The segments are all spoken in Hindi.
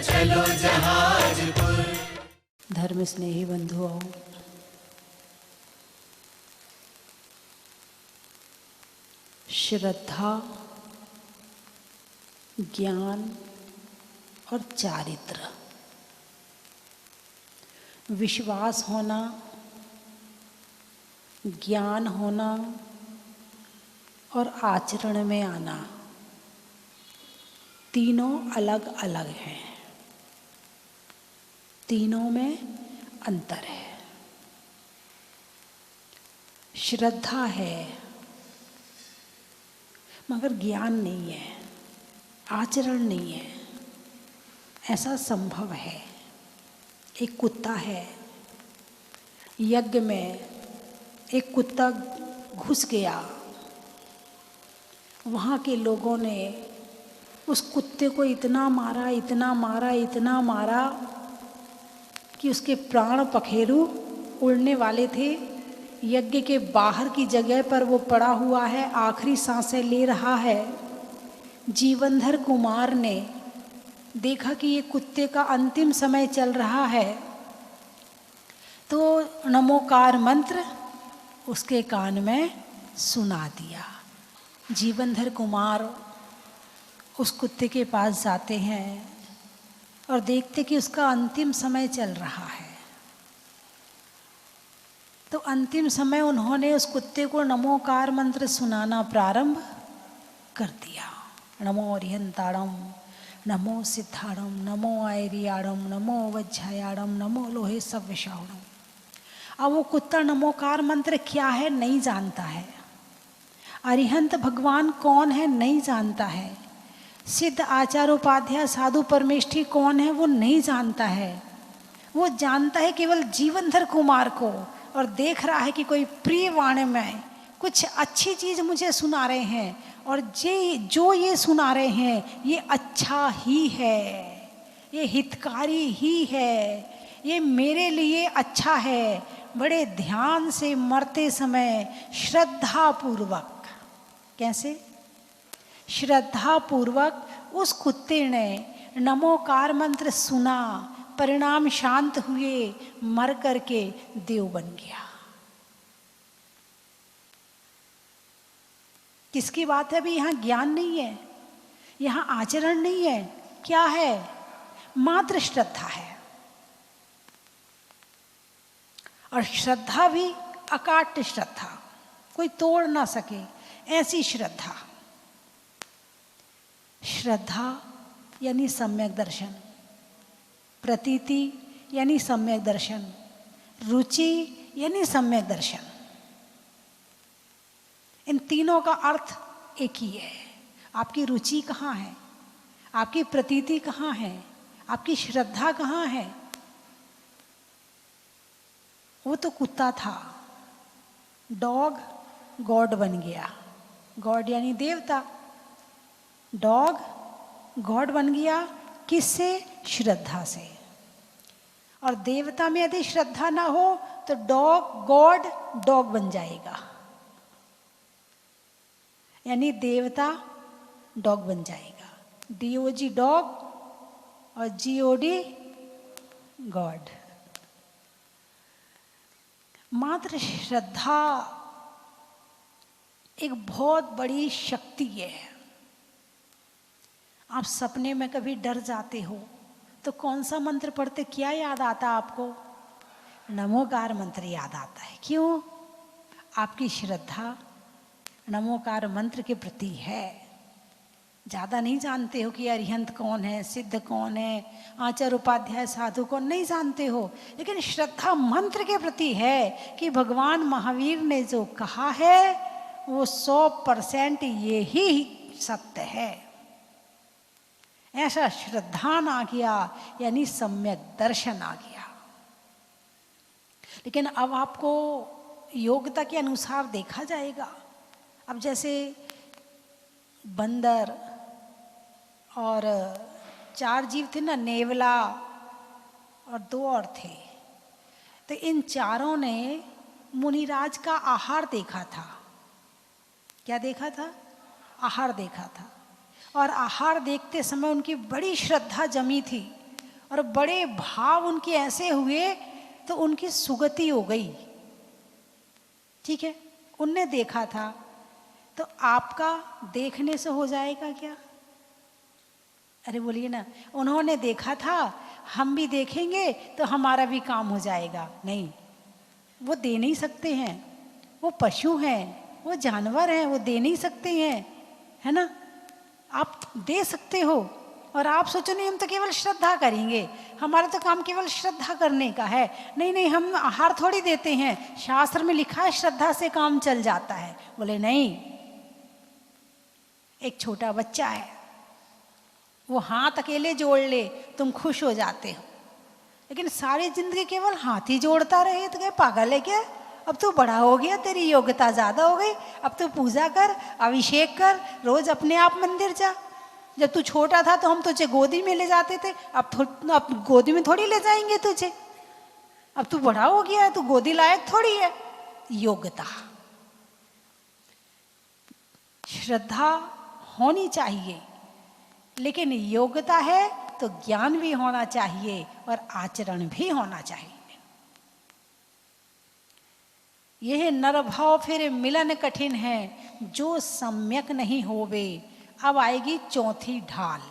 चलो जहाजपुर। धर्म स्नेही बंधुओं, श्रद्धा, ज्ञान और चारित्र, विश्वास होना, ज्ञान होना और आचरण में आना, तीनों अलग अलग हैं। तीनों में अंतर है। श्रद्धा है मगर ज्ञान नहीं है, आचरण नहीं है। ऐसा संभव है। एक कुत्ता है, यज्ञ में एक कुत्ता घुस गया। वहाँ के लोगों ने उस कुत्ते को इतना मारा, इतना मारा, इतना मारा कि उसके प्राण पखेरु उड़ने वाले थे। यज्ञ के बाहर की जगह पर वो पड़ा हुआ है, आखिरी सांसें ले रहा है। जीवनधर कुमार ने देखा कि ये कुत्ते का अंतिम समय चल रहा है, तो नमोकार मंत्र उसके कान में सुना दिया। जीवनधर कुमार उस कुत्ते के पास जाते हैं और देखते कि उसका अंतिम समय चल रहा है। तो अंतिम समय उन्होंने उस कुत्ते को नमोकार मंत्र सुनाना प्रारंभ कर दिया। नमो अरिहंताड़म, नमो सिद्धाड़म, नमो आयरियाड़म, नमो वज्रयाड़म, नमो लोहे सव्यशावणम। अब वो कुत्ता नमोकार मंत्र क्या है नहीं जानता है। अरिहंत भगवान कौन है नहीं जानता है। सिद्ध आचार्योपाध्याय साधु परमेष्ठी कौन है वो नहीं जानता है। वो जानता है केवल जीवनधर कुमार को, और देख रहा है कि कोई प्रिय वाणी में कुछ अच्छी चीज़ मुझे सुना रहे हैं, और जो ये सुना रहे हैं ये अच्छा ही है, ये हितकारी ही है, ये मेरे लिए अच्छा है। बड़े ध्यान से मरते समय श्रद्धा पूर्वक, कैसे श्रद्धा पूर्वक उस कुत्ते ने नमोकार मंत्र सुना, परिणाम शांत हुए, मर करके देव बन गया। किसकी बात है अभी? यहाँ ज्ञान नहीं है, यहाँ आचरण नहीं है। क्या है? मात्र श्रद्धा है। और श्रद्धा भी अकाट्य श्रद्धा, कोई तोड़ ना सके ऐसी श्रद्धा। श्रद्धा यानी सम्यक दर्शन, प्रतीति यानी सम्यक दर्शन, रुचि यानी सम्यक दर्शन। इन तीनों का अर्थ एक ही है। आपकी रुचि कहाँ है? आपकी प्रतीति कहाँ है? आपकी श्रद्धा कहाँ है? वो तो कुत्ता था, डॉग गॉड बन गया। गॉड यानी देवता, डॉग गॉड बन गया। किससे? श्रद्धा से। और देवता में यदि श्रद्धा ना हो तो गॉड डॉग बन जाएगा, यानी देवता डॉग बन जाएगा। DOG डॉग और GOD गॉड। मात्र श्रद्धा एक बहुत बड़ी शक्ति है। आप सपने में कभी डर जाते हो तो कौन सा मंत्र पढ़ते, क्या याद आता आपको? नमोकार मंत्र याद आता है। क्यों? आपकी श्रद्धा नमोकार मंत्र के प्रति है। ज़्यादा नहीं जानते हो कि अरिहंत कौन है, सिद्ध कौन है, आचार्य उपाध्याय साधु कौन, नहीं जानते हो, लेकिन श्रद्धा मंत्र के प्रति है कि भगवान महावीर ने जो कहा है वो 100% ये ही सत्य है। ऐसा श्रद्धान आ गया, यानी सम्यक दर्शन आ गया। लेकिन अब आपको योग्यता के अनुसार देखा जाएगा। अब जैसे बंदर और 4 जीव थे ना, नेवला और 2 और थे, तो इन चारों ने मुनिराज का आहार देखा था। क्या देखा था? आहार देखा था। और आहार देखते समय उनकी बड़ी श्रद्धा जमी थी और बड़े भाव उनके ऐसे हुए, तो उनकी सुगति हो गई। ठीक है, उनने देखा था, तो आपका देखने से हो जाएगा क्या? अरे बोलिए ना, उन्होंने देखा था, हम भी देखेंगे तो हमारा भी काम हो जाएगा? नहीं, वो दे नहीं सकते हैं, वो पशु हैं, वो जानवर हैं, वो दे नहीं सकते हैं, है ना। आप दे सकते हो, और आप सोचो नहीं हम तो केवल श्रद्धा करेंगे, हमारा तो काम केवल श्रद्धा करने का है। नहीं नहीं, हम आहार थोड़ी देते हैं, शास्त्र में लिखा है श्रद्धा से काम चल जाता है। बोले नहीं, एक छोटा बच्चा है, वो हाथ अकेले जोड़ ले तुम खुश हो जाते हो, लेकिन सारी जिंदगी केवल हाथ ही जोड़ता रहे तो क्या पागल है क्या? अब तू बड़ा हो गया, तेरी योग्यता ज़्यादा हो गई, अब तू पूजा कर, अभिषेक कर, रोज अपने आप मंदिर जा। जब तू छोटा था तो हम तुझे गोदी में ले जाते थे, अब गोदी में थोड़ी ले जाएंगे तुझे, अब तू बड़ा हो गया है, तू गोदी लायक थोड़ी है। योग्यता, श्रद्धा होनी चाहिए, लेकिन योग्यता है तो ज्ञान भी होना चाहिए और आचरण भी होना चाहिए। यह नरभाव फिर मिलन कठिन है, जो सम्यक नहीं होवे। अब आएगी चौथी ढाल।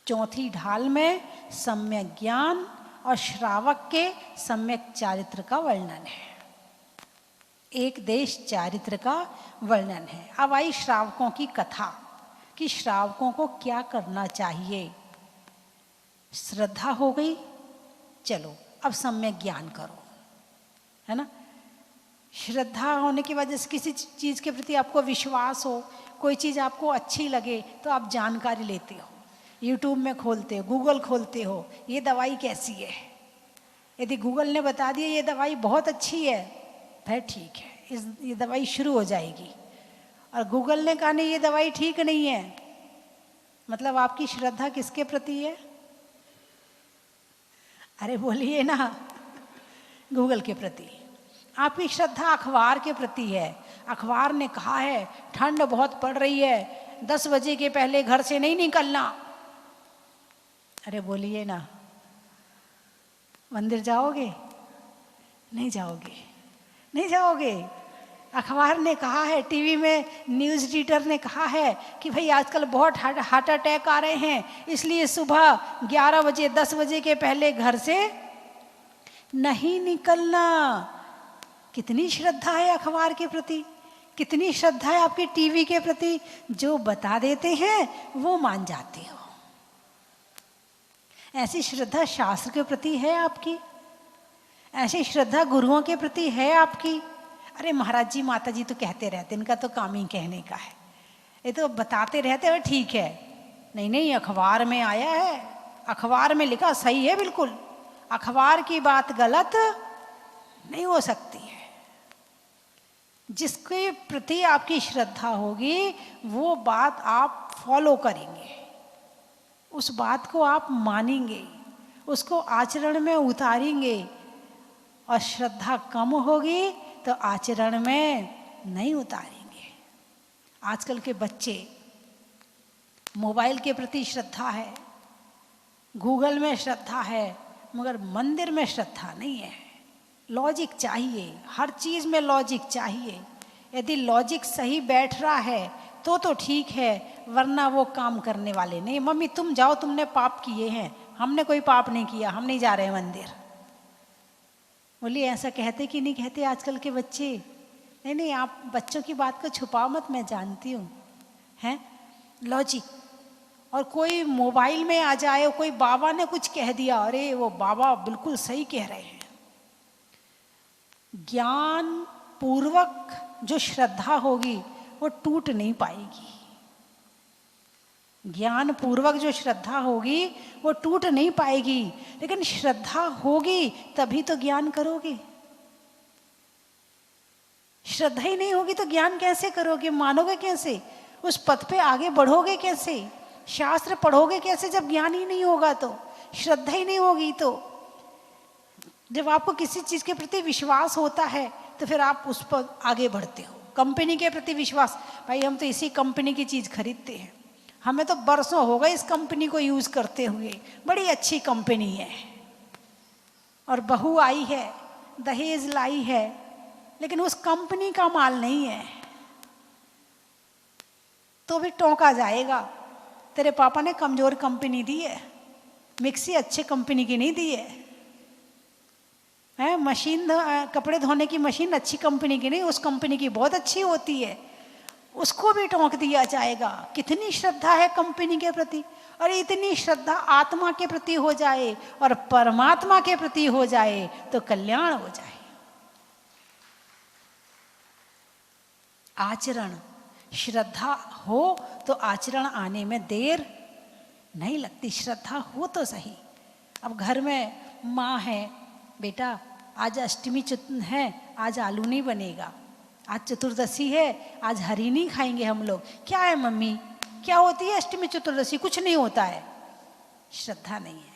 चौथी ढाल में सम्यक ज्ञान और श्रावक के सम्यक चारित्र का वर्णन है, एक देश चारित्र का वर्णन है। अब आई श्रावकों की कथा कि श्रावकों को क्या करना चाहिए। श्रद्धा हो गई, चलो अब सम्यक ज्ञान करो, है ना। श्रद्धा होने की वजह से किसी चीज़ के प्रति आपको विश्वास हो, कोई चीज़ आपको अच्छी लगे तो आप जानकारी लेते हो, यूट्यूब में खोलते हो, गूगल खोलते हो, ये दवाई कैसी है। यदि गूगल ने बता दिया ये दवाई बहुत अच्छी है, फिर ठीक है, ये दवाई शुरू हो जाएगी। और गूगल ने कहा नहीं ये दवाई ठीक नहीं है, मतलब आपकी श्रद्धा किसके प्रति है? अरे बोलिए ना, गूगल के प्रति। आपकी श्रद्धा अखबार के प्रति है, अखबार ने कहा है ठंड बहुत पड़ रही है, 10 बजे के पहले घर से नहीं निकलना। अरे बोलिए ना, मंदिर जाओगे? नहीं जाओगे, नहीं जाओगे। अखबार ने कहा है, टीवी में न्यूज़ रीडर ने कहा है कि भाई आजकल बहुत हार्ट अटैक आ रहे हैं, इसलिए सुबह 11 बजे 10 बजे के पहले घर से नहीं निकलना। कितनी श्रद्धा है अखबार के प्रति, कितनी श्रद्धा है आपके टीवी के प्रति। जो बता देते हैं वो मान जाते हो। ऐसी श्रद्धा शास्त्र के प्रति है आपकी, ऐसी श्रद्धा गुरुओं के प्रति है आपकी। अरे महाराज जी माता जी तो कहते रहते, इनका तो काम ही कहने का है, ये तो बताते रहते हैं, ठीक है। नहीं नहीं, अखबार में आया है, अखबार में लिखा सही है, बिल्कुल अखबार की बात गलत नहीं हो सकती है। जिसके प्रति आपकी श्रद्धा होगी वो बात आप फॉलो करेंगे, उस बात को आप मानेंगे, उसको आचरण में उतारेंगे। और श्रद्धा कम होगी तो आचरण में नहीं उतारेंगे। आजकल के बच्चे मोबाइल के प्रति श्रद्धा है, गूगल में श्रद्धा है, मगर मंदिर में श्रद्धा नहीं है। लॉजिक चाहिए, हर चीज़ में लॉजिक चाहिए। यदि लॉजिक सही बैठ रहा है तो ठीक है, वरना वो काम करने वाले नहीं। मम्मी तुम जाओ, तुमने पाप किए हैं, हमने कोई पाप नहीं किया, हम नहीं जा रहे मंदिर। बोलिए ऐसा कहते कि नहीं कहते आजकल के बच्चे? नहीं नहीं, आप बच्चों की बात को छुपाओ मत, मैं जानती हूँ, हैं लॉजिक। और कोई मोबाइल में आ जाए, कोई बाबा ने कुछ कह दिया, अरे वो बाबा बिल्कुल सही कह रहे हैं। ज्ञान पूर्वक जो श्रद्धा होगी वो टूट नहीं पाएगी। ज्ञान पूर्वक जो श्रद्धा होगी वो टूट नहीं पाएगी। लेकिन श्रद्धा होगी तभी तो ज्ञान करोगे। श्रद्धा ही नहीं होगी तो ज्ञान कैसे करोगे? मानोगे कैसे? उस पथ पे आगे बढ़ोगे कैसे? शास्त्र पढ़ोगे कैसे जब ज्ञान ही नहीं होगा? तो श्रद्धा ही नहीं होगी। तो जब आपको किसी चीज के प्रति विश्वास होता है तो फिर आप उस पर आगे बढ़ते हो। कंपनी के प्रति विश्वास, भाई हम तो इसी कंपनी की चीज़ खरीदते हैं, हमें तो बरसों हो गए इस कंपनी को यूज़ करते हुए, बड़ी अच्छी कंपनी है। और बहू आई है, दहेज लाई है, लेकिन उस कंपनी का माल नहीं है, तो भी टोंका जाएगा, तेरे पापा ने कमज़ोर कंपनी दी है, मिक्सी अच्छे कंपनी की नहीं दी है, मशीन कपड़े धोने की मशीन अच्छी कंपनी की नहीं, उस कंपनी की बहुत अच्छी होती है, उसको भी टोंक दिया जाएगा। कितनी श्रद्धा है कंपनी के प्रति, और इतनी श्रद्धा आत्मा के प्रति हो जाए और परमात्मा के प्रति हो जाए तो कल्याण हो जाए। आचरण, श्रद्धा हो तो आचरण आने में देर नहीं लगती, श्रद्धा हो तो सही। अब घर में माँ है, बेटा आज अष्टमी है, आज आलू नहीं बनेगा, आज चतुर्दशी है, आज हरी नहीं खाएंगे हम लोग। क्या है मम्मी, क्या होती है अष्टमी चतुर्दशी? कुछ नहीं होता है, श्रद्धा नहीं है।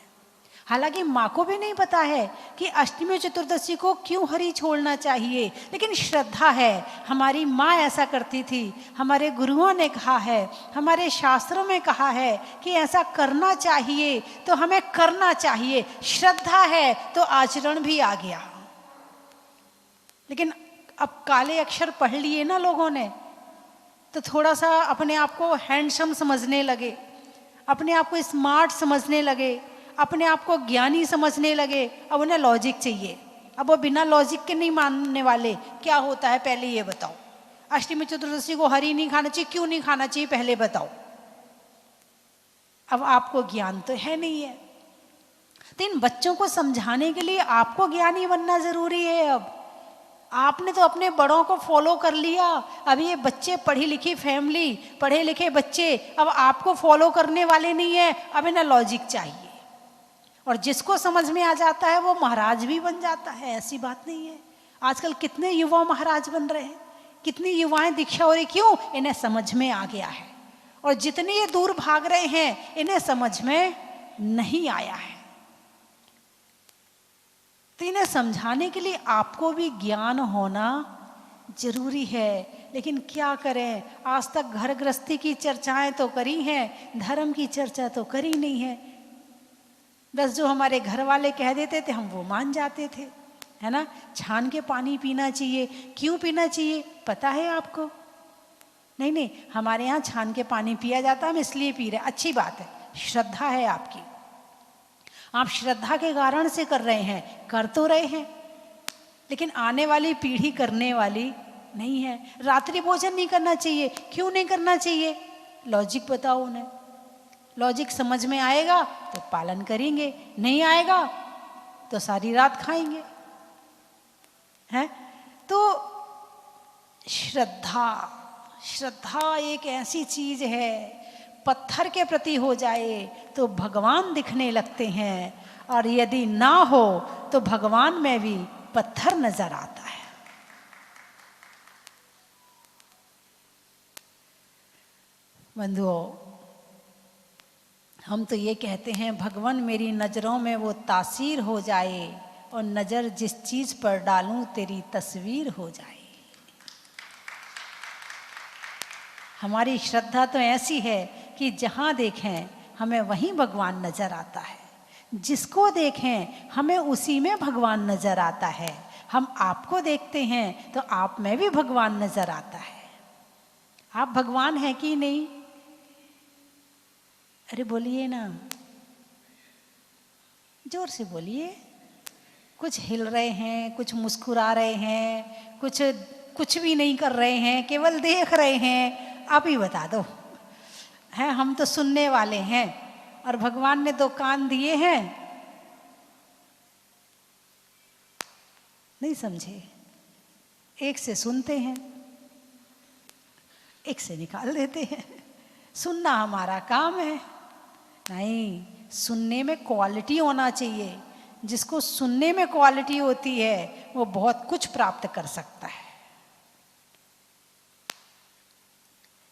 हालांकि माँ को भी नहीं पता है कि अष्टमी चतुर्दशी को क्यों हरी छोड़ना चाहिए, लेकिन श्रद्धा है। हमारी माँ ऐसा करती थी, हमारे गुरुओं ने कहा है, हमारे शास्त्रों में कहा है कि ऐसा करना चाहिए, तो हमें करना चाहिए। श्रद्धा है तो आचरण भी आ गया। लेकिन अब काले अक्षर पढ़ लिए ना लोगों ने, तो थोड़ा सा अपने आप को हैंडसम समझने लगे, अपने आप को स्मार्ट समझने लगे, अपने आप को ज्ञानी समझने लगे। अब उन्हें लॉजिक चाहिए, अब वो बिना लॉजिक के नहीं मानने वाले। क्या होता है पहले ये बताओ, अष्टमी चतुर्दशी को हरी नहीं खाना चाहिए, क्यों नहीं खाना चाहिए पहले बताओ। अब आपको ज्ञान तो है नहीं है, तो इन बच्चों को समझाने के लिए आपको ज्ञानी बनना जरूरी है। अब आपने तो अपने बड़ों को फॉलो कर लिया, अब ये बच्चे पढ़ी लिखी फैमिली, पढ़े लिखे बच्चे अब आपको फॉलो करने वाले नहीं है, अब इन्हें लॉजिक चाहिए। और जिसको समझ में आ जाता है वो महाराज भी बन जाता है, ऐसी बात नहीं है। आजकल कितने युवा महाराज बन रहे हैं, कितनी युवाएं दीक्षा हो रही, क्यों? इन्हें समझ में आ गया है। और जितने ये दूर भाग रहे हैं इन्हें समझ में नहीं आया है। तो इन्हें समझाने के लिए आपको भी ज्ञान होना जरूरी है। लेकिन क्या करें, आज तक घर गृहस्थी की चर्चाएं तो करी हैं, धर्म की चर्चा तो करी नहीं है। बस जो हमारे घर वाले कह देते थे हम वो मान जाते थे, है ना। छान के पानी पीना चाहिए, क्यों पीना चाहिए पता है आपको? नहीं नहीं, हमारे यहाँ छान के पानी पिया जाता, हम इसलिए पी रहे। अच्छी बात है, श्रद्धा है आपकी, आप श्रद्धा के कारण से कर रहे हैं, कर तो रहे हैं, लेकिन आने वाली पीढ़ी करने वाली नहीं है। रात्रि भोजन नहीं करना चाहिए, क्यों नहीं करना चाहिए? लॉजिक बताओ उन्हें। लॉजिक समझ में आएगा तो पालन करेंगे, नहीं आएगा तो सारी रात खाएंगे, हैं? तो श्रद्धा, श्रद्धा एक ऐसी चीज है, पत्थर के प्रति हो जाए तो भगवान दिखने लगते हैं, और यदि ना हो तो भगवान में भी पत्थर नजर आता है। बंधुओं, हम तो ये कहते हैं भगवान मेरी नज़रों में वो तासीर हो जाए, और नज़र जिस चीज़ पर डालूं तेरी तस्वीर हो जाए। हमारी श्रद्धा तो ऐसी है कि जहाँ देखें हमें वहीं भगवान नज़र आता है, जिसको देखें हमें उसी में भगवान नज़र आता है। हम आपको देखते हैं तो आप में भी भगवान नज़र आता है। आप भगवान हैं कि नहीं? अरे बोलिए ना, जोर से बोलिए। कुछ हिल रहे हैं, कुछ मुस्कुरा रहे हैं, कुछ भी नहीं कर रहे हैं, केवल देख रहे हैं। आप ही बता दो, हैं? हम तो सुनने वाले हैं, और भगवान ने 2 कान दिए हैं। नहीं समझे? एक से सुनते हैं, एक से निकाल देते हैं। सुनना हमारा काम है? नहीं, सुनने में क्वालिटी होना चाहिए। जिसको सुनने में क्वालिटी होती है वो बहुत कुछ प्राप्त कर सकता है।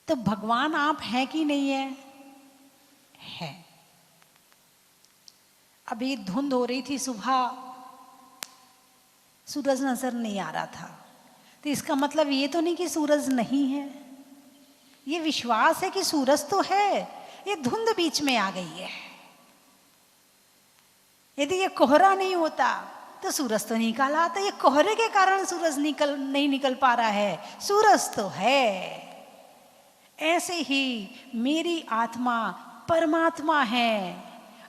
तो भगवान आप हैं कि नहीं है? है। अभी धुंध हो रही थी, सुबह सूरज नजर नहीं आ रहा था, तो इसका मतलब ये तो नहीं कि सूरज नहीं है, ये विश्वास है कि सूरज तो है, ये धुंध बीच में आ गई है। यदि ये कोहरा नहीं होता तो सूरज तो निकल आता, ये कोहरे के कारण सूरज नहीं निकल पा रहा है, सूरज तो है। ऐसे ही मेरी आत्मा परमात्मा है,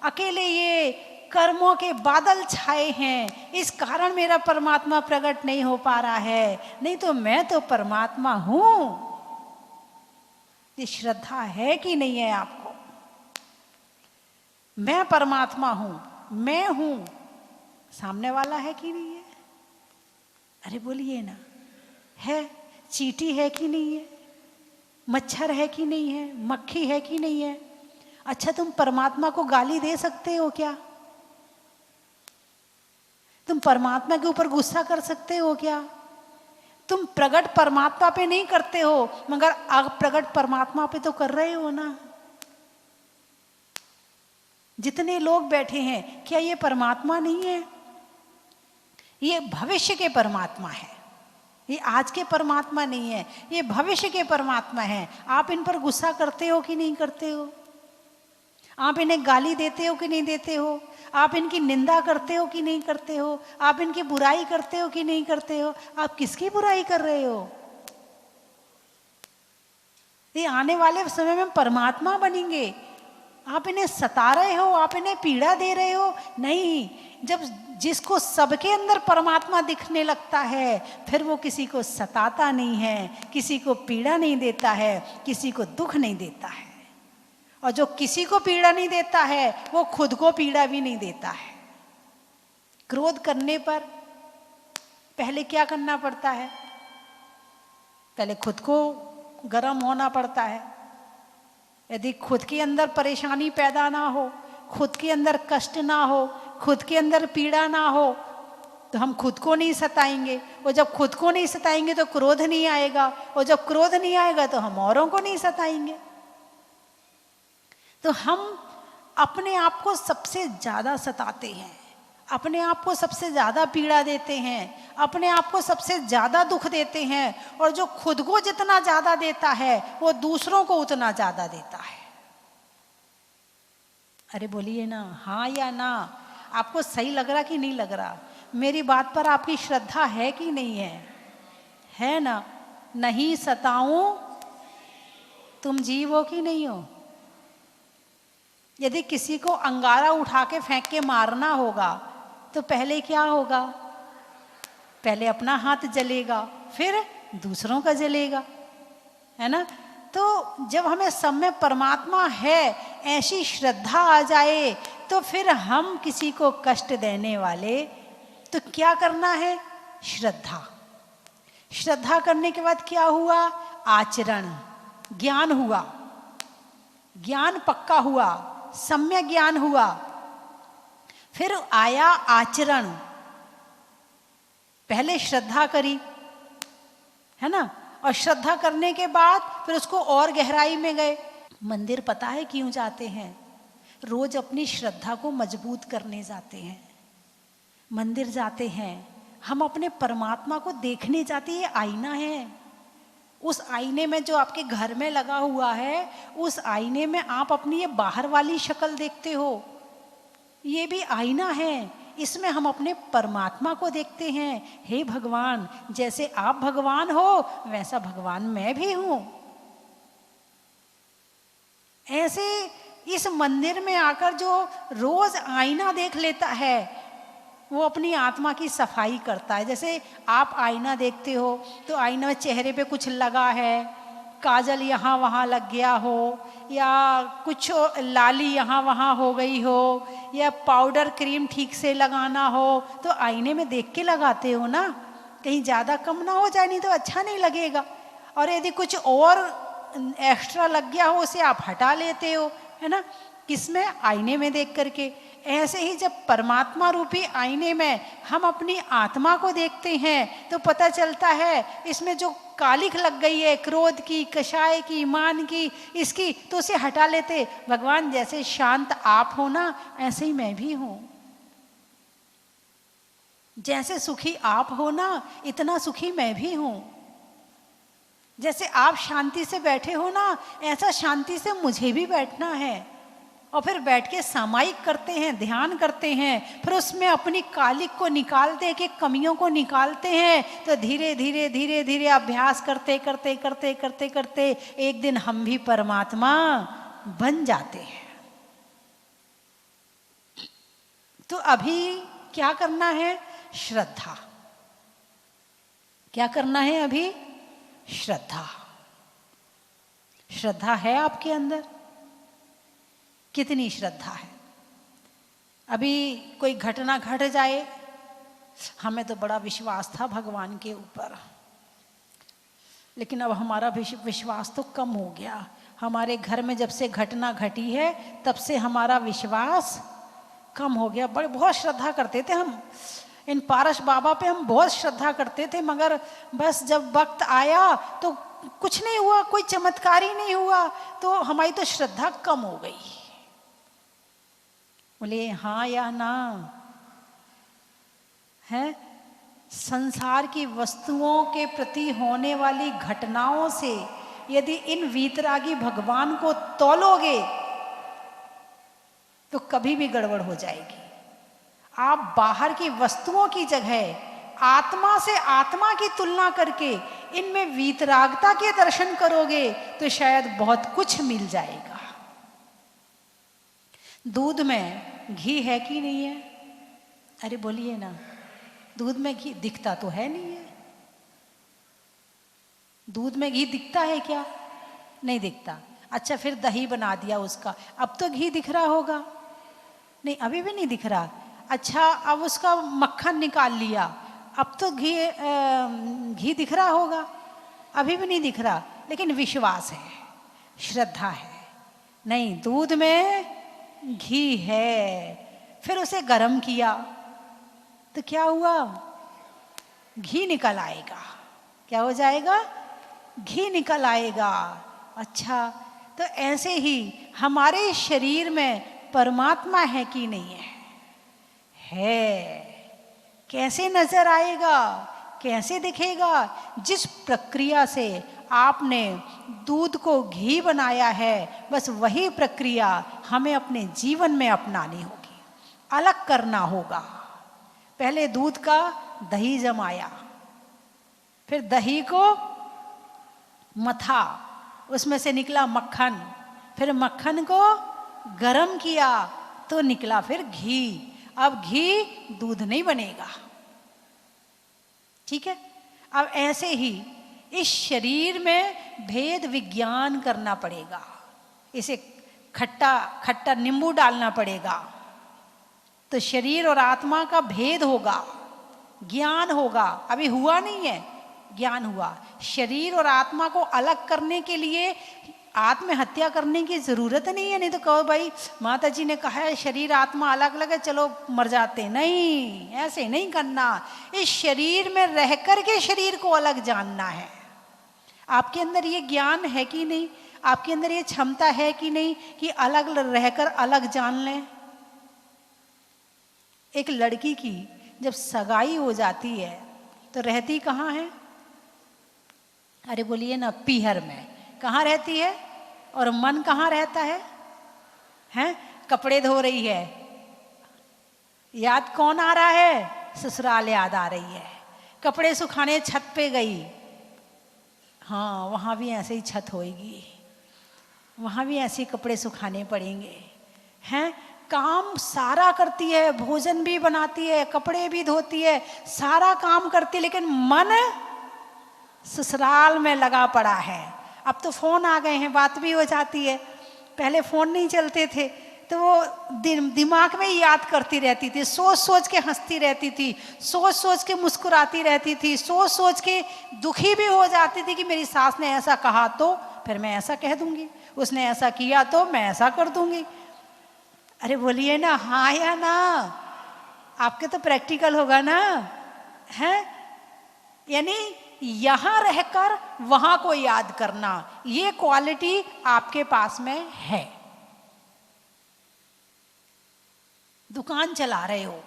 अकेले ये कर्मों के बादल छाए हैं, इस कारण मेरा परमात्मा प्रकट नहीं हो पा रहा है, नहीं तो मैं तो परमात्मा हूं। ये श्रद्धा है कि नहीं है आपको? मैं परमात्मा हूं, मैं हूं, सामने वाला है कि नहीं है? अरे बोलिए ना, है? चींटी है कि नहीं है? मच्छर है कि नहीं है? मक्खी है कि नहीं है? अच्छा, तुम परमात्मा को गाली दे सकते हो क्या? तुम परमात्मा के ऊपर गुस्सा कर सकते हो क्या? तुम प्रकट परमात्मा पे नहीं करते हो, मगर आप प्रकट परमात्मा पे तो कर रहे हो ना। जितने लोग बैठे हैं, क्या ये परमात्मा नहीं है? ये भविष्य के परमात्मा है, ये आज के परमात्मा नहीं है, ये भविष्य के परमात्मा है। आप इन पर गुस्सा करते हो कि नहीं करते हो? आप इन्हें गाली देते हो कि नहीं देते हो? आप इनकी निंदा करते हो कि नहीं करते हो? आप इनकी बुराई करते हो कि नहीं करते हो? आप किसकी बुराई कर रहे हो? ये आने वाले समय में परमात्मा बनेंगे, आप इन्हें सता रहे हो, आप इन्हें पीड़ा दे रहे हो? नहीं, जब जिसको सबके अंदर परमात्मा दिखने लगता है, फिर वो किसी को सताता नहीं है, किसी को पीड़ा नहीं देता है, किसी को दुख नहीं देता है। और जो किसी को पीड़ा नहीं देता है, वो खुद को पीड़ा भी नहीं देता है। क्रोध करने पर पहले क्या करना पड़ता है? पहले खुद को गर्म होना पड़ता है। यदि खुद के अंदर परेशानी पैदा ना हो, खुद के अंदर कष्ट ना हो, खुद के अंदर पीड़ा ना हो, तो हम खुद को नहीं सताएंगे। और जब खुद को नहीं सताएंगे तो क्रोध नहीं आएगा, और जब क्रोध नहीं आएगा तो हम औरों को नहीं सताएंगे। तो हम अपने आप को सबसे ज्यादा सताते हैं, अपने आप को सबसे ज्यादा पीड़ा देते हैं, अपने आप को सबसे ज्यादा दुख देते हैं। और जो खुद को जितना ज्यादा देता है, वो दूसरों को उतना ज्यादा देता है। अरे बोलिए ना, हाँ या ना? आपको सही लग रहा कि नहीं लग रहा? मेरी बात पर आपकी श्रद्धा है कि नहीं है? है ना? नहीं सताऊं तुम जीव हो कि नहीं हो? यदि किसी को अंगारा उठा के फेंक के मारना होगा तो पहले क्या होगा? पहले अपना हाथ जलेगा, फिर दूसरों का जलेगा, है ना? तो जब हमें सब में परमात्मा है, ऐसी श्रद्धा आ जाए, तो फिर हम किसी को कष्ट देने वाले तो क्या करना है? श्रद्धा। श्रद्धा करने के बाद क्या हुआ? आचरण, ज्ञान हुआ, ज्ञान पक्का हुआ, सम्यक ज्ञान हुआ। फिर आया आचरण। पहले श्रद्धा करी, है ना? और श्रद्धा करने के बाद फिर उसको और गहराई में गए। मंदिर पता है क्यों जाते हैं? रोज अपनी श्रद्धा को मजबूत करने जाते हैं। मंदिर जाते हैं, हम अपने परमात्मा को देखने जाते हैं। ये आईना है, उस आईने में जो आपके घर में लगा हुआ है, उस आईने में आप अपनी ये बाहर वाली शक्ल देखते हो, ये भी आईना है। इसमें हम अपने परमात्मा को देखते हैं। हे भगवान, जैसे आप भगवान हो वैसा भगवान मैं भी हूं। ऐसे इस मंदिर में आकर जो रोज आईना देख लेता है, वो अपनी आत्मा की सफाई करता है। जैसे आप आईना देखते हो तो आईना में चेहरे पे कुछ लगा है, काजल यहाँ वहाँ लग गया हो, या कुछ लाली यहाँ वहाँ हो गई हो, या पाउडर क्रीम ठीक से लगाना हो, तो आईने में देख के लगाते हो ना, कहीं ज़्यादा कम ना हो जाए, नहीं तो अच्छा नहीं लगेगा। और यदि कुछ और एक्स्ट्रा लग गया हो, उसे आप हटा लेते हो, है ना? किसमें? आईने में देख करके। ऐसे ही जब परमात्मा रूपी आईने में हम अपनी आत्मा को देखते हैं तो पता चलता है इसमें जो कालिख लग गई है, क्रोध की, कषाय की, मान की, इसकी, तो उसे हटा लेते। भगवान जैसे शांत आप हो ना, ऐसे ही मैं भी हूं। जैसे सुखी आप हो ना, इतना सुखी मैं भी हूं। जैसे आप शांति से बैठे हो ना, ऐसा शांति से मुझे भी बैठना है। और फिर बैठ के सामायिक करते हैं, ध्यान करते हैं, फिर उसमें अपनी कालिक को निकालते के कमियों को निकालते हैं। तो धीरे धीरे धीरे धीरे अभ्यास करते करते करते करते करते एक दिन हम भी परमात्मा बन जाते हैं। तो अभी क्या करना है? श्रद्धा। क्या करना है अभी? श्रद्धा। श्रद्धा है आपके अंदर? कितनी श्रद्धा है? अभी कोई घटना घट जाए, हमें तो बड़ा विश्वास था भगवान के ऊपर, लेकिन अब हमारा विश्वास तो कम हो गया। हमारे घर में जब से घटना घटी है तब से हमारा विश्वास कम हो गया। बहुत श्रद्धा करते थे हम, इन पारस बाबा पे हम बहुत श्रद्धा करते थे, मगर बस जब वक्त आया तो कुछ नहीं हुआ, कोई चमत्कार ही नहीं हुआ, तो हमारी तो श्रद्धा कम हो गई। बोले हाँ या ना है? संसार की वस्तुओं के प्रति होने वाली घटनाओं से यदि इन वीतरागी भगवान को तौलोगे तो कभी भी गड़बड़ हो जाएगी। आप बाहर की वस्तुओं की जगह आत्मा से आत्मा की तुलना करके इनमें वीतरागता के दर्शन करोगे तो शायद बहुत कुछ मिल जाएगा। दूध में घी है कि नहीं है? अरे बोलिए ना, दूध में घी दिखता तो है नहीं है। दूध में घी दिखता है क्या? नहीं दिखता। अच्छा फिर दही बना दिया उसका, अब तो घी दिख रहा होगा? नहीं, अभी भी नहीं दिख रहा। अच्छा अब उसका मक्खन निकाल लिया, अब तो घी दिख रहा होगा? अभी भी नहीं दिख रहा। लेकिन विश्वास है, श्रद्धा है, नहीं दूध में घी है। फिर उसे गर्म किया तो क्या हुआ? घी निकल आएगा। क्या हो जाएगा? घी निकल आएगा। अच्छा तो ऐसे ही हमारे शरीर में परमात्मा है कि नहीं है? है। कैसे नजर आएगा? कैसे दिखेगा? जिस प्रक्रिया से आपने दूध को घी बनाया है, बस वही प्रक्रिया हमें अपने जीवन में अपनानी होगी, अलग करना होगा। पहले दूध का दही जमाया, फिर दही को मथा, उसमें से निकला मक्खन, फिर मक्खन को गरम किया तो निकला फिर घी। अब घी दूध नहीं बनेगा, ठीक है? अब ऐसे ही इस शरीर में भेद विज्ञान करना पड़ेगा, इसे खट्टा खट्टा नींबू डालना पड़ेगा, तो शरीर और आत्मा का भेद होगा, ज्ञान होगा। अभी हुआ नहीं है, ज्ञान हुआ। शरीर और आत्मा को अलग करने के लिए आत्महत्या करने की जरूरत नहीं है। नहीं तो कहो भाई माता जी ने कहा है शरीर आत्मा अलग अलग है, चलो मर जाते। नहीं, ऐसे नहीं करना। इस शरीर में रह कर के शरीर को अलग जानना है। आपके अंदर ये ज्ञान है कि नहीं? आपके अंदर ये क्षमता है कि नहीं कि अलग रहकर अलग जान लें? एक लड़की की जब सगाई हो जाती है तो रहती कहाँ है? अरे बोलिए ना, पीहर में। कहाँ रहती है? और मन कहाँ रहता है? हैं? कपड़े धो रही है, याद कौन आ रहा है? ससुराल याद आ रही है। कपड़े सुखाने छत पे गई, हाँ वहाँ भी ऐसे ही छत होएगी, वहाँ भी ऐसे कपड़े सुखाने पड़ेंगे। हैं? काम सारा करती है, भोजन भी बनाती है, कपड़े भी धोती है, सारा काम करती है, लेकिन मन ससुराल में लगा पड़ा है। अब तो फोन आ गए हैं, बात भी हो जाती है। पहले फोन नहीं चलते थे तो वो दिमाग में ही याद करती रहती थी, सोच सोच के हंसती रहती थी, सोच सोच के मुस्कुराती रहती थी, सोच सोच के दुखी भी हो जाती थी कि मेरी सास ने ऐसा कहा तो फिर मैं ऐसा कह दूंगी, उसने ऐसा किया तो मैं ऐसा कर दूंगी। अरे बोलिए ना, हाँ या ना? आपके तो प्रैक्टिकल होगा ना, है? यानी यहां रहकर वहां को याद करना, ये क्वालिटी आपके पास में है। दुकान चला रहे हो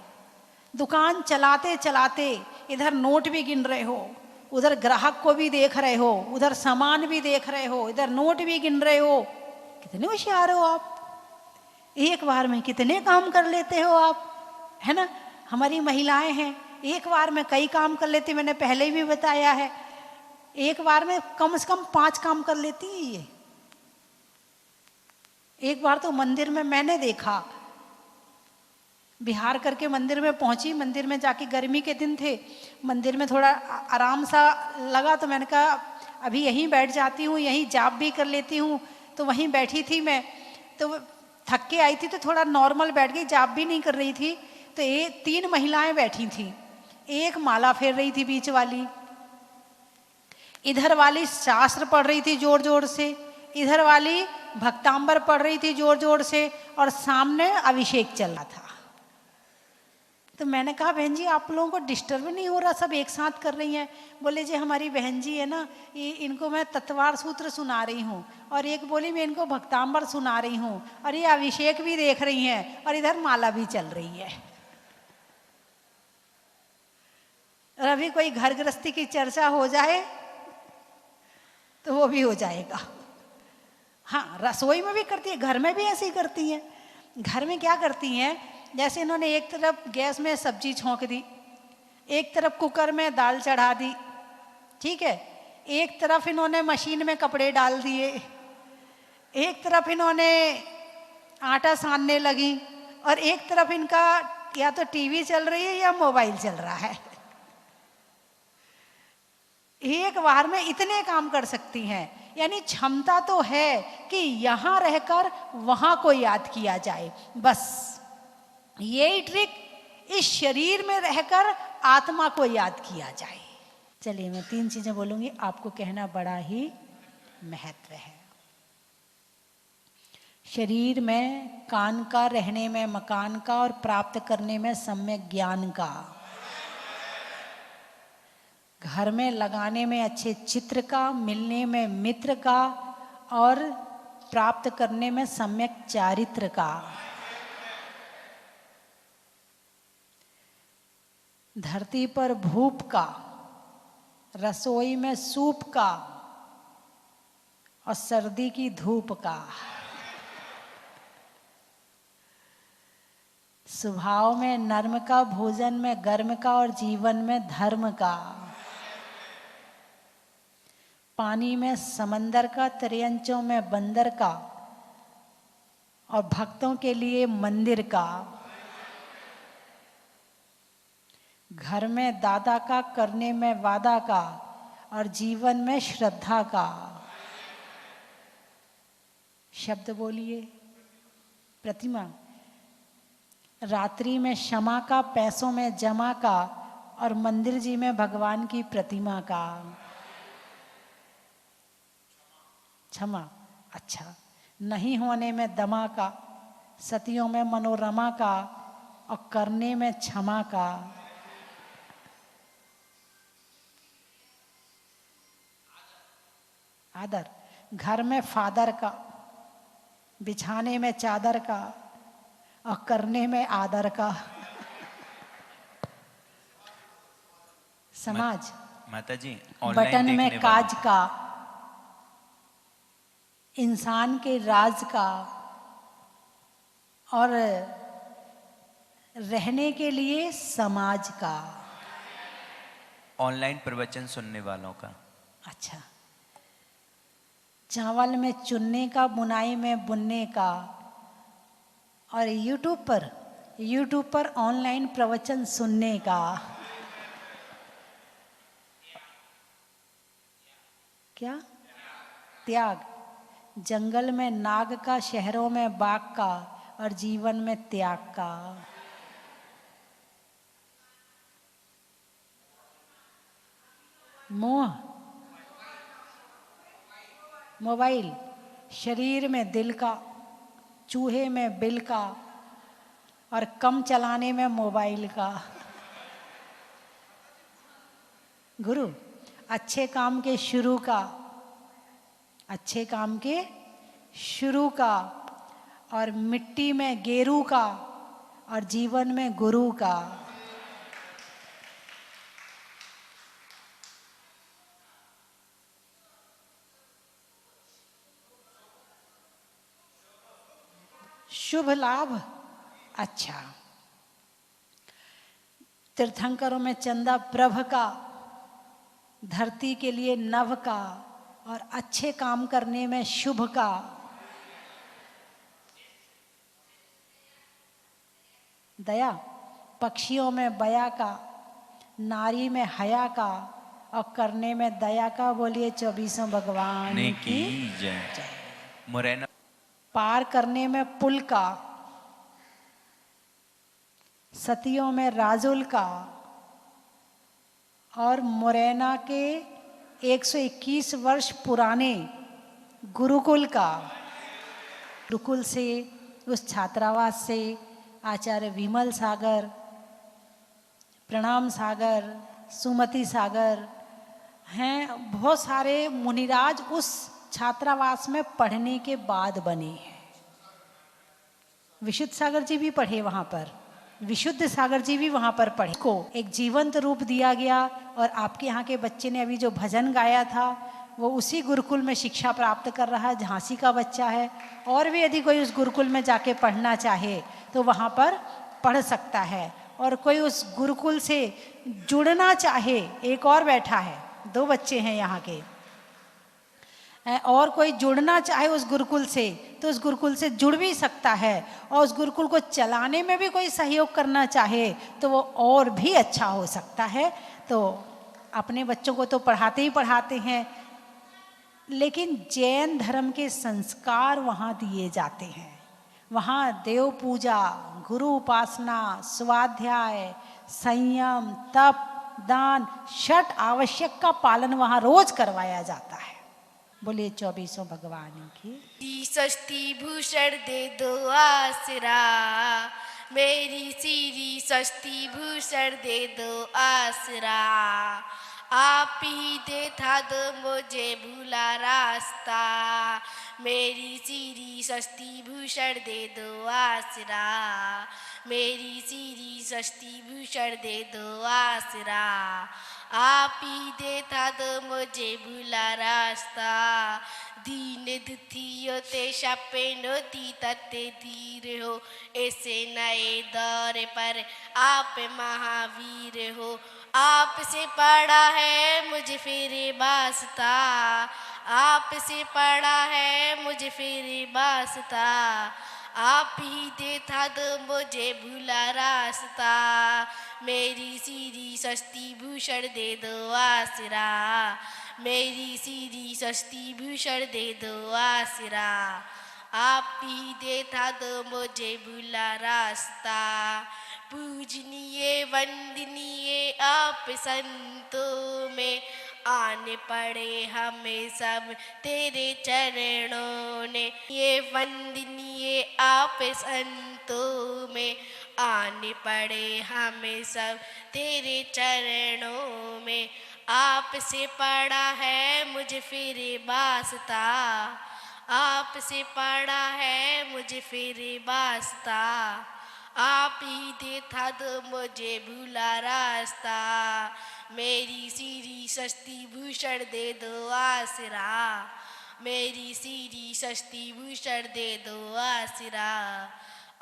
दुकान चलाते चलाते इधर नोट भी गिन रहे हो, उधर ग्राहक को भी देख रहे हो, उधर सामान भी देख रहे हो, इधर नोट भी गिन रहे हो। कितने होशियार हो आप, एक बार में कितने काम कर लेते हो आप, है ना। हमारी महिलाएं हैं, एक बार में कई काम कर लेती, मैंने पहले भी बताया है, एक बार में कम से कम 5 काम कर लेती है ये। एक बार तो मंदिर में मैंने देखा, बिहार करके मंदिर में पहुंची, मंदिर में जाके, गर्मी के दिन थे, मंदिर में थोड़ा आराम सा लगा, तो मैंने कहा अभी यहीं बैठ जाती हूँ, यहीं जाप भी कर लेती हूँ। तो वहीं बैठी थी मैं, तो थक के आई थी तो थोड़ा नॉर्मल बैठ गई, जाप भी नहीं कर रही थी। तो 3 महिलाएं बैठी थी, एक माला फेर रही थी बीच वाली, इधर वाली शास्त्र पढ़ रही थी जोर जोर से, इधर वाली भक्तांबर पढ़ रही थी जोर जोर से, और सामने अभिषेक चल रहा था। तो मैंने कहा बहन जी आप लोगों को डिस्टर्ब नहीं हो रहा, सब एक साथ कर रही हैं। बोले जी हमारी बहन जी है ना, ये इनको मैं तत्वार सूत्र सुना रही हूँ, और एक बोली मैं इनको भक्तांबर सुना रही हूँ, और ये अभिषेक भी देख रही हैं, और इधर माला भी चल रही है। और अभी कोई घर गृहस्थी की चर्चा हो जाए तो वो भी हो जाएगा। हाँ, रसोई में भी करती है, घर में भी ऐसे ही करती हैं। घर में क्या करती हैं, जैसे इन्होंने एक तरफ गैस में सब्जी छोंक दी, एक तरफ कुकर में दाल चढ़ा दी, ठीक है, एक तरफ इन्होंने मशीन में कपड़े डाल दिए, एक तरफ इन्होंने आटा सानने लगी, और एक तरफ इनका या तो टीवी चल रही है या मोबाइल चल रहा है। एक बार में इतने काम कर सकती हैं, यानी क्षमता तो है कि यहां रहकर वहां को याद किया जाए। बस यही ट्रिक, इस शरीर में रहकर आत्मा को याद किया जाए। चलिए मैं 3 चीजें बोलूंगी, आपको कहना बड़ा ही महत्व है। शरीर में, कान का, रहने में मकान का, और प्राप्त करने में सम्यक ज्ञान का। घर में लगाने में अच्छे चित्र का, मिलने में मित्र का, और प्राप्त करने में सम्यक चारित्र का। धरती पर भूप का, रसोई में सूप का, और सर्दी की धूप का। स्वभाव में नर्म का, भोजन में गर्म का, और जीवन में धर्म का। पानी में समंदर का, त्रियंचों में बंदर का, और भक्तों के लिए मंदिर का। घर में दादा का, करने में वादा का, और जीवन में श्रद्धा का। शब्द बोलिए, प्रतिमा। रात्रि में क्षमा का, पैसों में जमा का, और मंदिर जी में भगवान की प्रतिमा का। क्षमा, अच्छा। नहीं होने में दमा का, सतियों में मनोरमा का, और करने में क्षमा का। आदर, घर में फादर का, बिछाने में चादर का, और करने में आदर का। समाज, माता जी बटन में काज का, इंसान के राज का, और रहने के लिए समाज का। ऑनलाइन प्रवचन सुनने वालों का। अच्छा, चावल में चुनने का, बुनाई में बुनने का, और यूट्यूब पर ऑनलाइन प्रवचन सुनने का। क्या? त्याग, जंगल में नाग का, शहरों में बाघ का, और जीवन में त्याग का। मोह, मोबाइल, शरीर में दिल का, चूहे में बिल का, और कम चलाने में मोबाइल का। गुरु, अच्छे काम के शुरू का, अच्छे काम के शुरू का, और मिट्टी में गेरू का, और जीवन में गुरु का। शुभ लाभ। अच्छा, तीर्थंकरों में चंदा प्रभ का, धरती के लिए नभ का, और अच्छे काम करने में शुभ का। दया, पक्षियों में बया का, नारी में हया का, और करने में दया का। बोलिए 24 भगवान ने की की जय। मुरैना पार करने में पुल का, सतियों में राजुल का, और मुरैना के 121 वर्ष पुराने गुरुकुल का। गुरुकुल से, उस छात्रावास से आचार्य विमल सागर, प्रणाम सागर, सुमति सागर हैं, बहुत सारे मुनिराज उस छात्रावास में पढ़ने के बाद बने हैं। विशुद्ध सागर जी भी पढ़े वहाँ पर, विशुद्ध सागर जी भी वहाँ पर पढ़े। को एक जीवंत रूप दिया गया, और आपके यहाँ के बच्चे ने अभी जो भजन गाया था वो उसी गुरुकुल में शिक्षा प्राप्त कर रहा है, झांसी का बच्चा है। और भी यदि कोई उस गुरुकुल में जाके पढ़ना चाहे तो वहाँ पर पढ़ सकता है। और कोई उस गुरुकुल से जुड़ना चाहे, एक और बैठा है, 2 बच्चे हैं यहाँ के, और कोई जुड़ना चाहे उस गुरुकुल से तो उस गुरुकुल से जुड़ भी सकता है। और उस गुरुकुल को चलाने में भी कोई सहयोग करना चाहे तो वो और भी अच्छा हो सकता है। तो अपने बच्चों को तो पढ़ाते ही पढ़ाते हैं, लेकिन जैन धर्म के संस्कार वहाँ दिए जाते हैं। वहाँ देव पूजा, गुरु उपासना, स्वाध्याय, संयम, तप, दान, 6 आवश्यक का पालन वहाँ रोज करवाया जाता है। बोलिए 24 भगवान की। सस्ती भूषण दे दो आसरा, मेरी सीरी सस्ती भूषण दे दो आसरा। आप ही दे था दो मुझे भूला रास्ता, मेरी सीरी सस्ती भूषण दे दो आसरा, मेरी सीरी सस्ती भूषण दे दो आसरा। आप ही दे था दो मुझे भूला रास्ता, दीन दुखियों ते शापे नोती तत्ते धीर हो, ऐसे नए दौर पर आप महावीर हो। आपसे पढ़ा है मुझे फिर वास्ता, आपसे पढ़ा है मुझे फिर वास्ता। आप ही दे था दो मुझे भूला रास्ता, मेरी सीरी सस्ती भूषण दे दो आसरा, मेरी सीरी सस्ती भूषण दे दो आसरा। आप ही दे था दो मुझे भूला रास्ता, पूजनीय वंदनीय आप संतों में, आने पड़े हमें सब तेरे चरणों ने। ये वंदनीय आप संतों में, आने पड़े हमें सब तेरे चरणों में। आपसे पढ़ा है मुझे फिर वास्ता, आपसे पढ़ा है मुझे फिर वास्ता। आप ही दे था दो मुझे भूला रास्ता, मेरी सीरी सस्ती भूषण दे दो आसरा, मेरी सीरी सस्ती भूषण दे दो आसरा।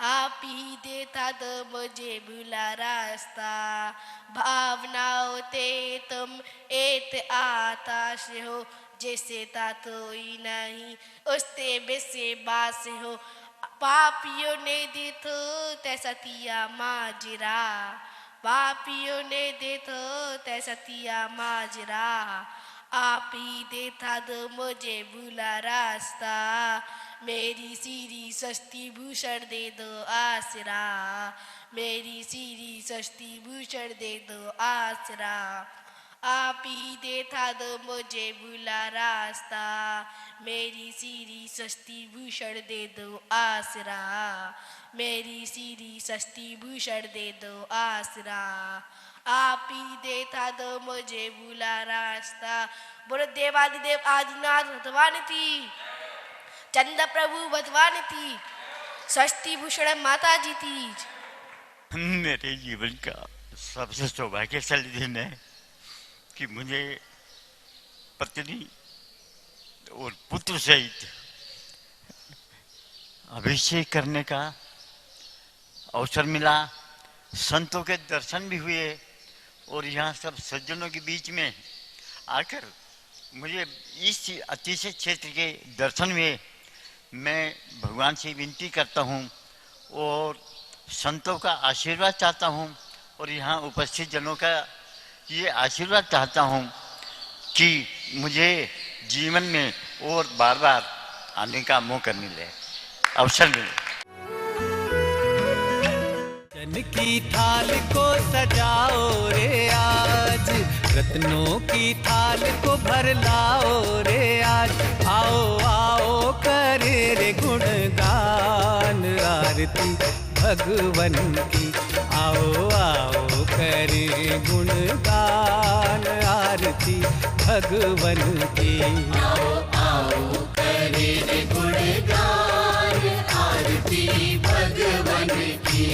आप ही दे था दो मुझे भूला रास्ता, भावनाओं ते तुम एक आताश हो, जैसे ता कोई नहीं उसते बेसे बास हो। पापियों ने दे तो तैसा तिया माजरा, पापियों ने दे तो तैसा तिया माजरा। आप ही दे था दो मुझे भूला रास्ता, मेरी सीरी सस्ती भूषण दे दो आसरा, मेरी सीरी सस्ती भूषण दे दो आसरा। आप ही दे था दो मुझे भूला रास्ता, मेरी सीरी सस्ती भूषण दे दो आसरा, मेरी सीरी सस्ती भूषण दे दो आसरा। आप ही दे था दो मुझे भूला रास्ता। बोलो देवादिदेव आदिनाथ भगवान की, चंदा प्रभु भगवान की, सस्ती भूषण माता जी की। मेरे जीवन का सबसे सौभाग्यशाली दिन है कि मुझे पत्नी और पुत्र सहित अभिषेक करने का अवसर मिला, संतों के दर्शन भी हुए और यहाँ सब सज्जनों के बीच में आकर मुझे इस अतिशय क्षेत्र के दर्शन हुए। मैं भगवान से विनती करता हूँ और संतों का आशीर्वाद चाहता हूँ और यहाँ उपस्थित जनों का ये आशीर्वाद चाहता हूँ कि मुझे जीवन में और बार बार आने का मौका मिले, अवसर मिले। जन की थाल को सजाओ रे आज, रत्नों की थाल को भर लाओ रे आज। आओ आओ करे रे गुणगान आरती भगवन की। आओ आओ करे गुणगान आरती भगवन की। आओ आओ करे रे गुणगान आरती भगवन की।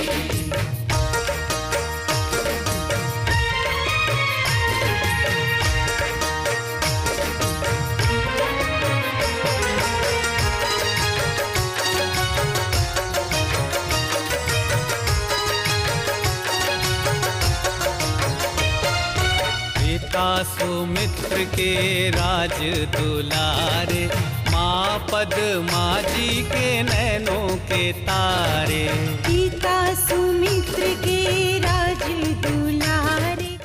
सुमित्र के राज दुलारे, माँ पद्मा जी के नैनों के तारे। पिता सुमित्र के राज दुलारे।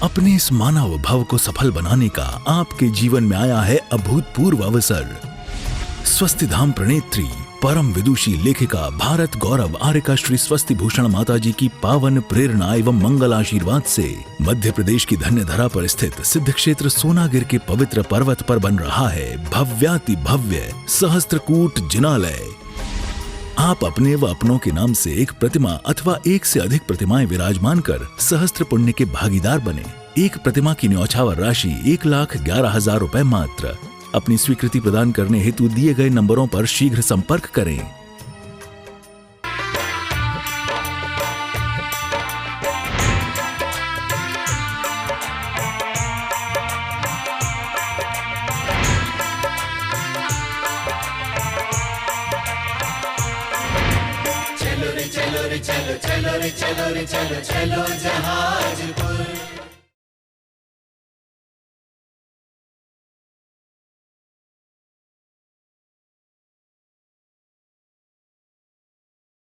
अपने इस मानव भव को सफल बनाने का आपके जीवन में आया है अभूतपूर्व अवसर। स्वस्तिधाम प्रणेत्री परम विदुषी लेखिका भारत गौरव आर्यका श्री स्वस्ति भूषण माता जी की पावन प्रेरणा एवं मंगल आशीर्वाद से मध्य प्रदेश की धन्य धरा पर स्थित सिद्ध क्षेत्र सोनागिर के पवित्र पर्वत पर बन रहा है भव्याति भव्य सहस्त्रकूट जिनालय। आप अपने व अपनों के नाम से एक प्रतिमा अथवा एक से अधिक प्रतिमाएं विराजमान कर सहस्त्र पुण्य के भागीदार बने। एक प्रतिमा की न्यौछावर राशि 1,11,000 रुपए मात्र। अपनी स्वीकृति प्रदान करने हेतु दिए गए नंबरों पर शीघ्र संपर्क करें। चलो रे चलो रे चलो चलो रे चलो रे चलो चलो जहाजपुर।